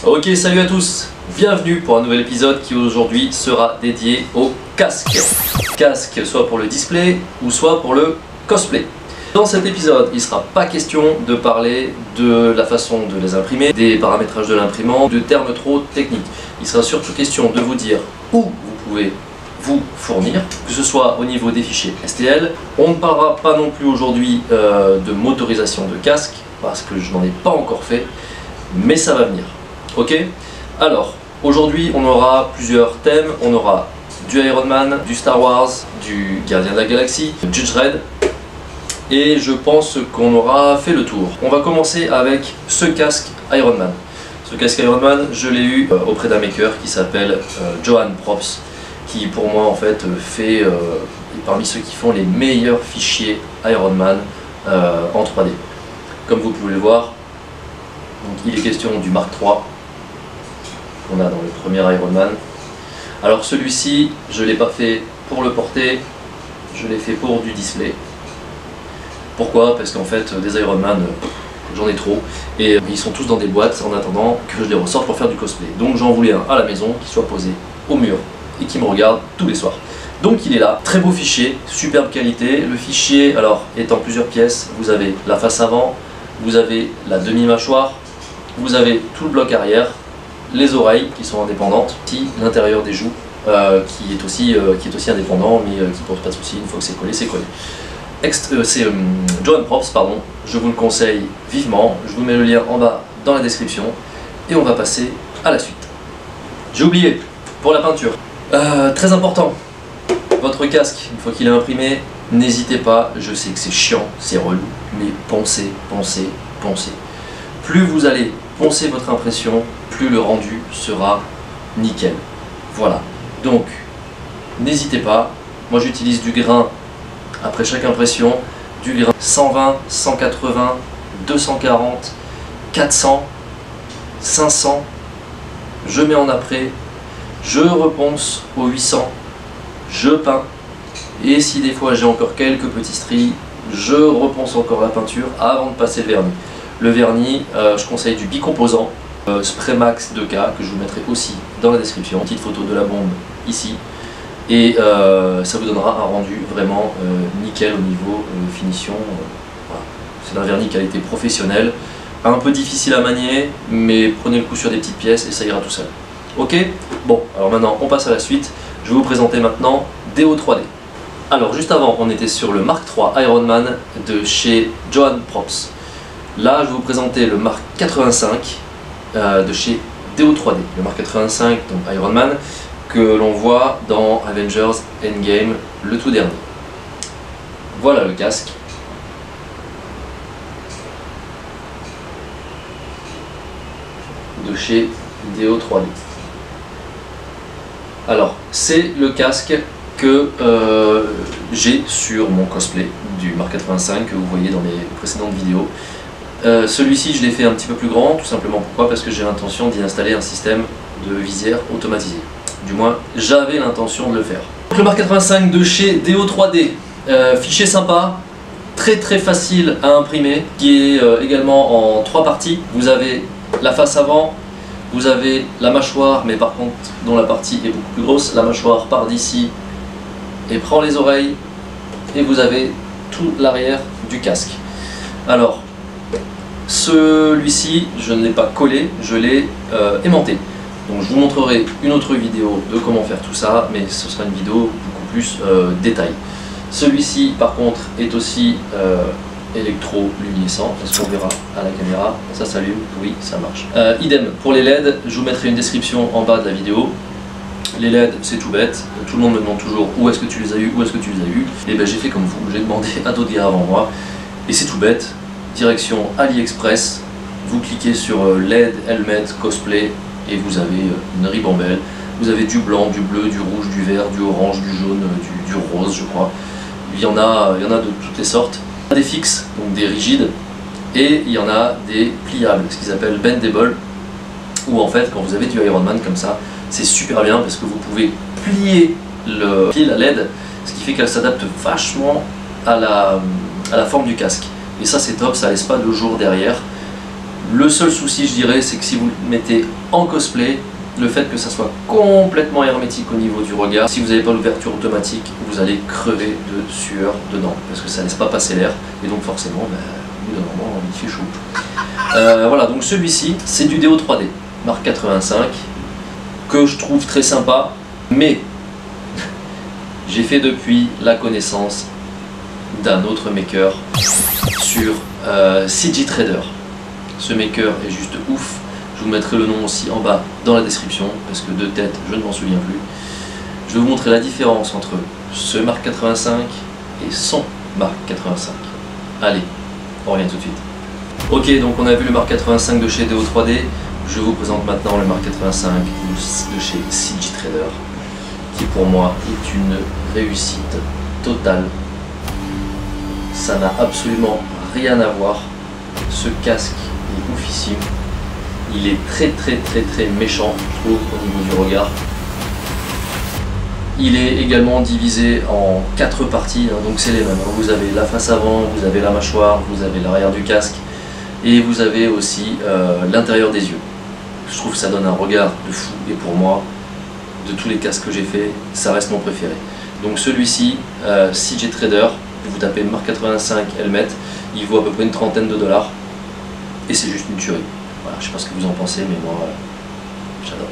Ok, salut à tous, bienvenue pour un nouvel épisode qui aujourd'hui sera dédié au casque. Casque soit pour le display ou soit pour le cosplay. Dans cet épisode, il ne sera pas question de parler de la façon de les imprimer, des paramétrages de l'imprimant, de termes trop techniques. Il sera surtout question de vous dire où vous pouvez vous fournir, que ce soit au niveau des fichiers STL. On ne parlera pas non plus aujourd'hui de motorisation de casque, parce que je n'en ai pas encore fait, mais ça va venir. Ok? Alors, aujourd'hui on aura plusieurs thèmes. On aura du Iron Man, du Star Wars, du Gardien de la Galaxie, du Judge Dredd, et je pense qu'on aura fait le tour. On va commencer avec ce casque Iron Man. Ce casque Iron Man, je l'ai eu auprès d'un maker qui s'appelle Johan Props, qui pour moi en fait fait parmi ceux qui font les meilleurs fichiers Iron Man en 3D. Comme vous pouvez le voir, donc, il est question du Mark III qu'on a dans le premier Iron Man. Alors celui-ci, je ne l'ai pas fait pour le porter, je l'ai fait pour du display. Pourquoi? Parce qu'en fait, des Iron Man, j'en ai trop, et ils sont tous dans des boîtes en attendant que je les ressorte pour faire du cosplay. Donc j'en voulais un à la maison qui soit posé au mur et qui me regarde tous les soirs. Donc il est là, très beau fichier, superbe qualité. Le fichier alors est en plusieurs pièces. Vous avez la face avant, vous avez la demi-mâchoire, vous avez tout le bloc arrière, les oreilles qui sont indépendantes, l'intérieur des joues qui est aussi indépendant mais qui pose pas de soucis. Une fois que c'est collé, c'est collé. C'est Johan Props, pardon, je vous le conseille vivement. Je vous mets le lien en bas dans la description et on va passer à la suite. J'ai oublié, pour la peinture, très important, votre casque, une fois qu'il est imprimé, n'hésitez pas, je sais que c'est chiant, c'est relou, mais poncez, poncez, poncez. Plus vous allez poncer votre impression, plus le rendu sera nickel. Voilà, donc n'hésitez pas, moi j'utilise du grain après chaque impression, du grain 120, 180, 240, 400, 500, je mets en après, je reponce au 800, je peins, et si des fois j'ai encore quelques petits stries, je reponce encore la peinture avant de passer le vernis. Le vernis, je conseille du bicomposant, Spray Max 2K, que je vous mettrai aussi dans la description, petite photo de la bombe ici, et ça vous donnera un rendu vraiment nickel au niveau finition. Voilà. C'est un vernis qualité professionnelle, un peu difficile à manier, mais prenez le coup sur des petites pièces et ça ira tout seul. Ok? Bon, alors maintenant on passe à la suite. Je vais vous présenter maintenant Deo 3D. Alors juste avant, on était sur le Mark III Iron Man de chez Johan Props. Là, je vais vous présenter le Mark 85 de chez Deo 3D. Le Mark 85, donc Iron Man, que l'on voit dans Avengers Endgame, le tout dernier. Voilà le casque. De chez Deo 3D. Alors, c'est le casque que j'ai sur mon cosplay du Mark 85 que vous voyez dans les précédentes vidéos. Celui-ci, je l'ai fait un petit peu plus grand, tout simplement pourquoi? Parce que j'ai l'intention d'y installer un système de visière automatisé. Du moins, j'avais l'intention de le faire. Donc, le Mark 85 de chez Deo 3D, fichier sympa, très très facile à imprimer, qui est également en 3 parties. Vous avez la face avant, vous avez la mâchoire, mais par contre dont la partie est beaucoup plus grosse. La mâchoire part d'ici et prend les oreilles, et vous avez tout l'arrière du casque. Alors, celui-ci, je ne l'ai pas collé, je l'ai aimanté. Donc je vous montrerai une autre vidéo de comment faire tout ça, mais ce sera une vidéo beaucoup plus détail. Celui-ci par contre est aussi électroluminescent, est-ce qu'on verra à la caméra? Ça s'allume, oui ça marche. Idem pour les LED, je vous mettrai une description en bas de la vidéo. Les LED c'est tout bête, tout le monde me demande toujours où est-ce que tu les as eu, où est-ce que tu les as eu. Et ben j'ai fait comme vous, j'ai demandé à d'autres gars avant moi, et c'est tout bête, direction AliExpress, vous cliquez sur LED, helmet, cosplay, et vous avez une ribambelle, vous avez du blanc, du bleu, du rouge, du vert, du orange, du jaune, du rose je crois. Il y en a de toutes les sortes. Il y en a des fixes, donc des rigides, et il y en a des pliables, ce qu'ils appellent bendable, où en fait quand vous avez du Iron Man comme ça, c'est super bien parce que vous pouvez plier la LED, ce qui fait qu'elle s'adapte vachement à la forme du casque. Et ça c'est top, ça laisse pas de jour derrière. Le seul souci, je dirais, c'est que si vous le mettez en cosplay, le fait que ça soit complètement hermétique au niveau du regard, si vous n'avez pas l'ouverture automatique, vous allez crever de sueur dedans, parce que ça ne laisse pas passer l'air, et donc forcément, au bout d'un moment, il fait chaud. Voilà, donc celui-ci, c'est du DO 3D, marque 85, que je trouve très sympa, mais j'ai fait depuis la connaissance d'un autre maker sur CG Trader. Ce maker est juste ouf. Je vous mettrai le nom aussi en bas dans la description, parce que de tête, je ne m'en souviens plus. Je vais vous montrer la différence entre ce Mark 85 et son Mark 85. Allez, on revient tout de suite. Ok, donc on a vu le Mark 85 de chez DO 3D. Je vous présente maintenant le Mark 85 de chez CG Trader, qui pour moi est une réussite totale. Ça n'a absolument rien à voir. Ce casque est oufissime. Il est très méchant, je trouve, au niveau du regard. Il est également divisé en 4 parties, hein, donc c'est les mêmes. Vous avez la face avant, vous avez la mâchoire, vous avez l'arrière du casque et vous avez aussi l'intérieur des yeux. Je trouve que ça donne un regard de fou, et pour moi, de tous les casques que j'ai fait, ça reste mon préféré. Donc celui-ci, CG Trader, vous tapez Mark 85 Helmet, il vaut à peu près une trentaine de dollars et c'est juste une tuerie. Voilà, je sais pas ce que vous en pensez, mais moi, j'adore.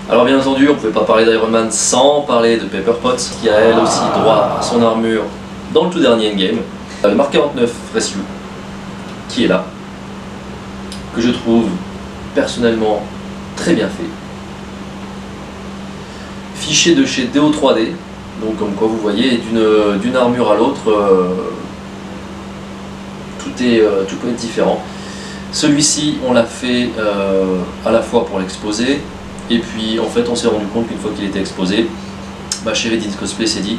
Alors bien entendu, on ne pouvait pas parler d'Iron Man sans parler de Pepper Potts, qui a elle aussi droit à son armure dans le tout dernier Endgame. Le Mark 49 Rescue, qui est là, que je trouve personnellement très bien fait. Fiché de chez DO 3D, donc comme quoi vous voyez, d'une armure à l'autre, tout peut être différent. Celui-ci, on l'a fait à la fois pour l'exposer, et puis en fait on s'est rendu compte qu'une fois qu'il était exposé, chez Reddit Cosplay s'est dit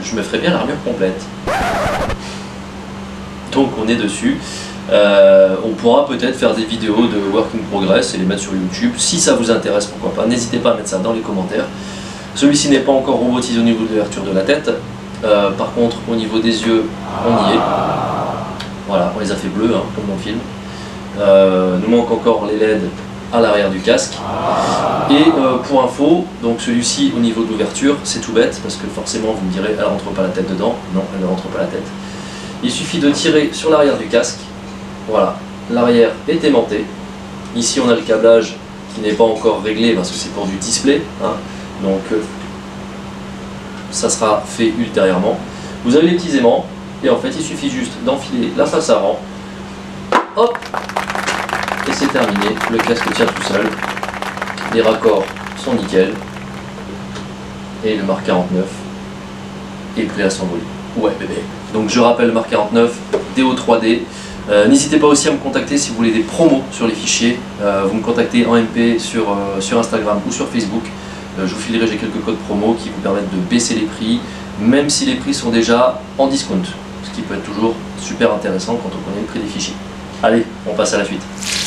je me ferais bien l'armure complète. Donc on est dessus. On pourra peut-être faire des vidéos de work in progress et les mettre sur YouTube. Si ça vous intéresse, pourquoi pas. N'hésitez pas à mettre ça dans les commentaires. Celui-ci n'est pas encore robotisé au niveau de l'ouverture de la tête. Par contre, au niveau des yeux, on y est. Voilà, on les a fait bleus, hein, comme dans le film. Nous manque encore les LED à l'arrière du casque. Et pour info, donc celui-ci au niveau de l'ouverture, c'est tout bête, parce que forcément vous me direz, elle rentre pas la tête dedans. Non, elle ne rentre pas la tête. Il suffit de tirer sur l'arrière du casque. Voilà, l'arrière est aimanté. Ici on a le câblage qui n'est pas encore réglé parce que c'est pour du display, hein. Donc ça sera fait ultérieurement. Vous avez les petits aimants et en fait il suffit juste d'enfiler la face avant, hop, et c'est terminé. Le casque tient tout seul, les raccords sont nickel et le Mark 49 est prêt à s'envoler. Ouais bébé. Donc je rappelle le Mark 49 DO 3D. N'hésitez pas aussi à me contacter si vous voulez des promos sur les fichiers. Vous me contactez en MP sur Instagram ou sur Facebook. Je vous filerai, j'ai quelques codes promo qui vous permettent de baisser les prix, même si les prix sont déjà en discount, ce qui peut être toujours super intéressant quand on connaît le prix des fichiers. Allez, on passe à la suite.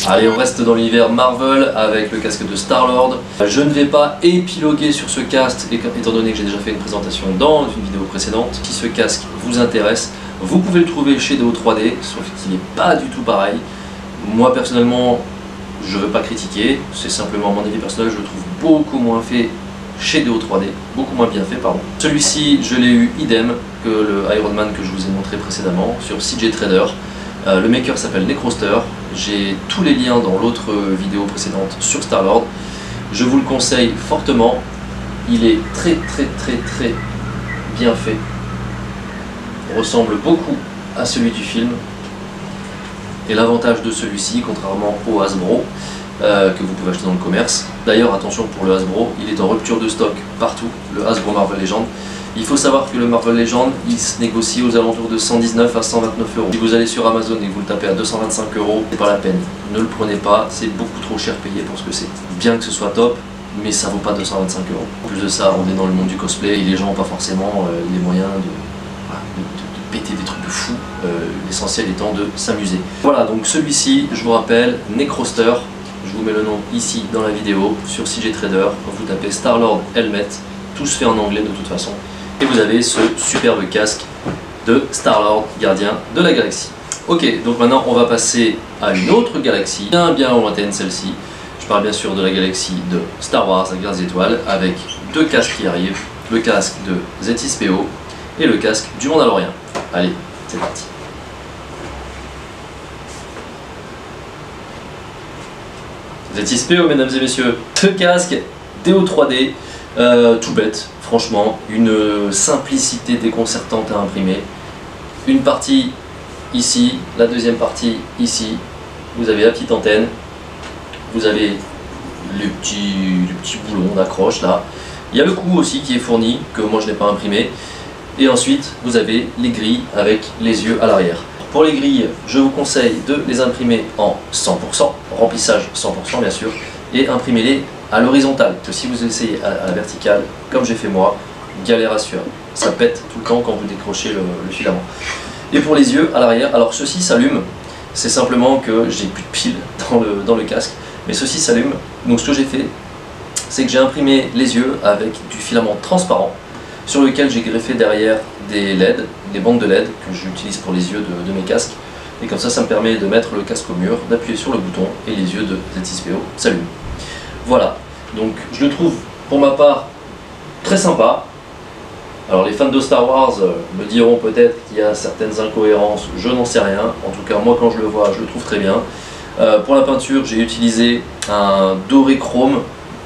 Allez, on reste dans l'univers Marvel avec le casque de Star-Lord. Je ne vais pas épiloguer sur ce casque, étant donné que j'ai déjà fait une présentation dans une vidéo précédente. Si ce casque vous intéresse, vous pouvez le trouver chez DO 3D, sauf qu'il n'est pas du tout pareil. Moi personnellement, je ne veux pas critiquer, c'est simplement mon avis personnel, je le trouve beaucoup moins fait chez DO 3D, beaucoup moins bien fait, pardon. Celui-ci, je l'ai eu idem que le Iron Man que je vous ai montré précédemment sur CG Trader. Le maker s'appelle Necroster, j'ai tous les liens dans l'autre vidéo précédente sur Star-Lord. Je vous le conseille fortement, il est très bien fait. Il ressemble beaucoup à celui du film. Et l'avantage de celui-ci, contrairement au Hasbro, que vous pouvez acheter dans le commerce. D'ailleurs, attention pour le Hasbro, il est en rupture de stock partout, le Hasbro Marvel Legends. Il faut savoir que le Marvel Legends, il se négocie aux alentours de 119 à 129 euros. Si vous allez sur Amazon et que vous le tapez à 225 euros, c'est pas la peine. Ne le prenez pas, c'est beaucoup trop cher payé pour ce que c'est. Bien que ce soit top, mais ça vaut pas 225 euros. En plus de ça, on est dans le monde du cosplay et les gens n'ont pas forcément les moyens de péter des trucs de fou, l'essentiel étant de s'amuser. Voilà, donc celui-ci, je vous rappelle, Necroster, je vous mets le nom ici dans la vidéo, sur CG Trader, vous tapez Star-Lord Helmet, tout se fait en anglais de toute façon, et vous avez ce superbe casque de Star-Lord, gardien de la galaxie. Ok, donc maintenant on va passer à une autre galaxie, bien lointaine celle-ci. Je parle bien sûr de la galaxie de Star Wars, la guerre des étoiles, avec deux casques qui arrivent, le casque de Z6PO et le casque du Mandalorien. Allez, c'est parti. Z6PO, mesdames et messieurs, ce casque DO 3D, tout bête, franchement, une simplicité déconcertante à imprimer. Une partie ici, la deuxième partie ici, vous avez la petite antenne, vous avez les petits boulons d'accroche là. Il y a le cou aussi qui est fourni, que moi je n'ai pas imprimé. Et ensuite, vous avez les grilles avec les yeux à l'arrière. Pour les grilles, je vous conseille de les imprimer en 100%, remplissage 100% bien sûr, et imprimez-les à l'horizontale. Que si vous essayez à la verticale, comme j'ai fait moi, galère à suivre. Ça pète tout le temps quand vous décrochez le filament. Et pour les yeux à l'arrière, alors ceci s'allume, c'est simplement que j'ai plus de piles dans le casque, mais ceci s'allume. Donc ce que j'ai fait, c'est que j'ai imprimé les yeux avec du filament transparent, sur lequel j'ai greffé derrière des LED, des bandes de LED que j'utilise pour les yeux de mes casques. Et comme ça, ça me permet de mettre le casque au mur, d'appuyer sur le bouton et les yeux de Z6PO s'allument. Voilà, donc je le trouve pour ma part très sympa. Alors les fans de Star Wars me diront peut-être qu'il y a certaines incohérences, je n'en sais rien. En tout cas, moi quand je le vois, je le trouve très bien. Pour la peinture, j'ai utilisé un doré chrome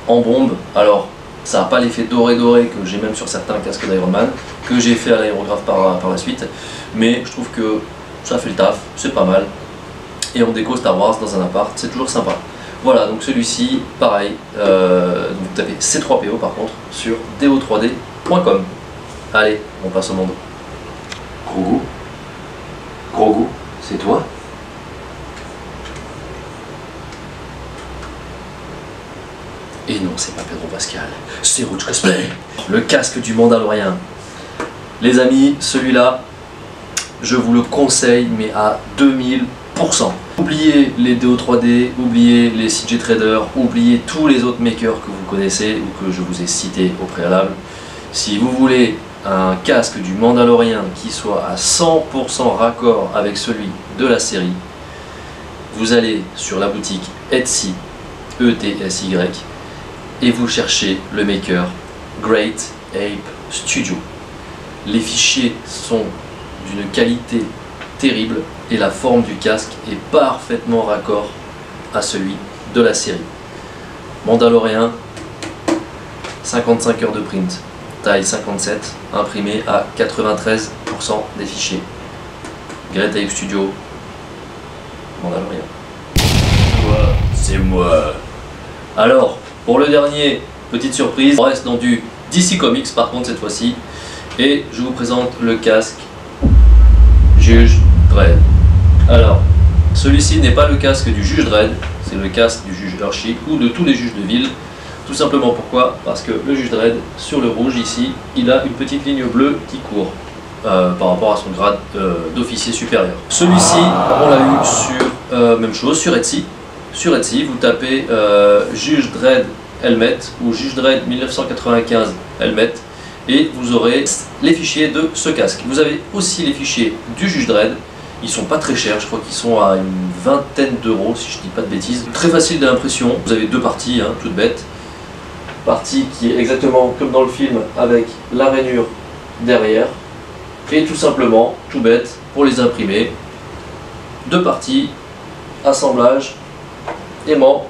en bombe. Alors, ça n'a pas l'effet doré que j'ai même sur certains casques d'Iron Man, que j'ai fait à l'aérographe par la suite. Mais je trouve que ça fait le taf, c'est pas mal. Et en déco Star Wars dans un appart, c'est toujours sympa. Voilà, donc celui-ci, pareil, vous tapez C3PO par contre sur do3d.com. Allez, on passe au monde. Grogu, c'est toi? Et non, c'est pas Pedro Pascal, c'est Rouge Cosplay, le casque du Mandalorien. Les amis, celui-là, je vous le conseille, mais à 2000%. Oubliez les DO 3D, oubliez les CJ Trader, oubliez tous les autres makers que vous connaissez ou que je vous ai cités au préalable. Si vous voulez un casque du Mandalorien qui soit à 100% raccord avec celui de la série, vous allez sur la boutique Etsy, E-T-S-Y, et vous cherchez le maker Great Ape Studio. Les fichiers sont d'une qualité terrible et la forme du casque est parfaitement raccord à celui de la série. Mandalorien, 55 heures de print, taille 57, imprimé à 93% des fichiers. Great Ape Studio, Mandalorien. C'est moi. Alors, pour le dernier, petite surprise, on reste dans du DC Comics par contre cette fois-ci. Et je vous présente le casque Juge Dredd. Alors, celui-ci n'est pas le casque du Juge Dredd, c'est le casque du Juge Hershey ou de tous les juges de ville. Tout simplement pourquoi? Parce que le Juge Dredd, sur le rouge ici, il a une petite ligne bleue qui court par rapport à son grade d'officier supérieur. Celui-ci, on l'a eu sur, même chose, sur Etsy. Sur Etsy, vous tapez Juge Dredd Helmet ou Juge Dredd 1995 Helmet et vous aurez les fichiers de ce casque. Vous avez aussi les fichiers du Juge Dredd. Ils sont pas très chers, je crois qu'ils sont à une vingtaine d'euros si je dis pas de bêtises. Très facile d'impression, vous avez deux parties, hein, toutes bêtes. Partie qui est exactement comme dans le film avec la rainure derrière. Et tout simplement, tout bête, pour les imprimer, deux parties, assemblage, aimant.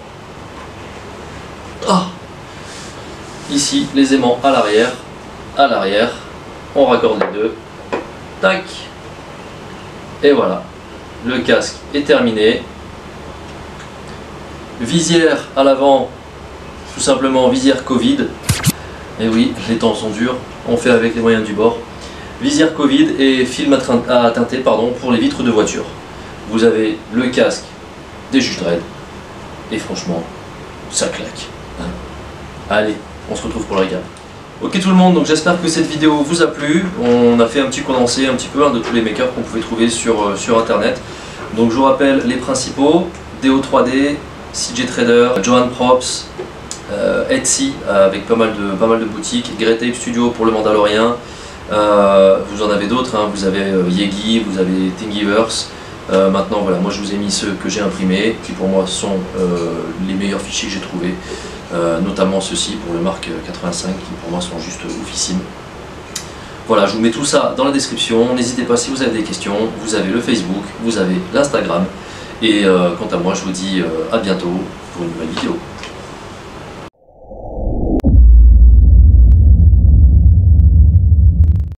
Ah, ici, les aimants à l'arrière, on raccorde les deux, tac, et voilà, le casque est terminé. Visière à l'avant, tout simplement visière Covid, et oui, les temps sont durs, on fait avec les moyens du bord. Visière Covid et film à teinter pardon, pour les vitres de voiture. Vous avez le casque des Juges Dredd, et franchement, ça claque. Hein. Allez, on se retrouve pour le récap. Ok tout le monde, donc j'espère que cette vidéo vous a plu. On a fait un petit condensé un petit peu de tous les makers qu'on pouvait trouver sur internet. Donc je vous rappelle les principaux, DO3D, CJ Trader, Johan Props, Etsy avec pas mal de boutiques, Great Ape Studio pour le Mandalorien. Vous en avez d'autres, hein. Vous avez Yegi, vous avez Thingiverse, Maintenant voilà, moi je vous ai mis ceux que j'ai imprimés, qui pour moi sont les meilleurs fichiers que j'ai trouvés, notamment ceux-ci pour le Mark 85, qui pour moi sont juste oufissimes. Voilà, je vous mets tout ça dans la description, n'hésitez pas si vous avez des questions, vous avez le Facebook, vous avez l'Instagram, et quant à moi je vous dis à bientôt pour une nouvelle vidéo.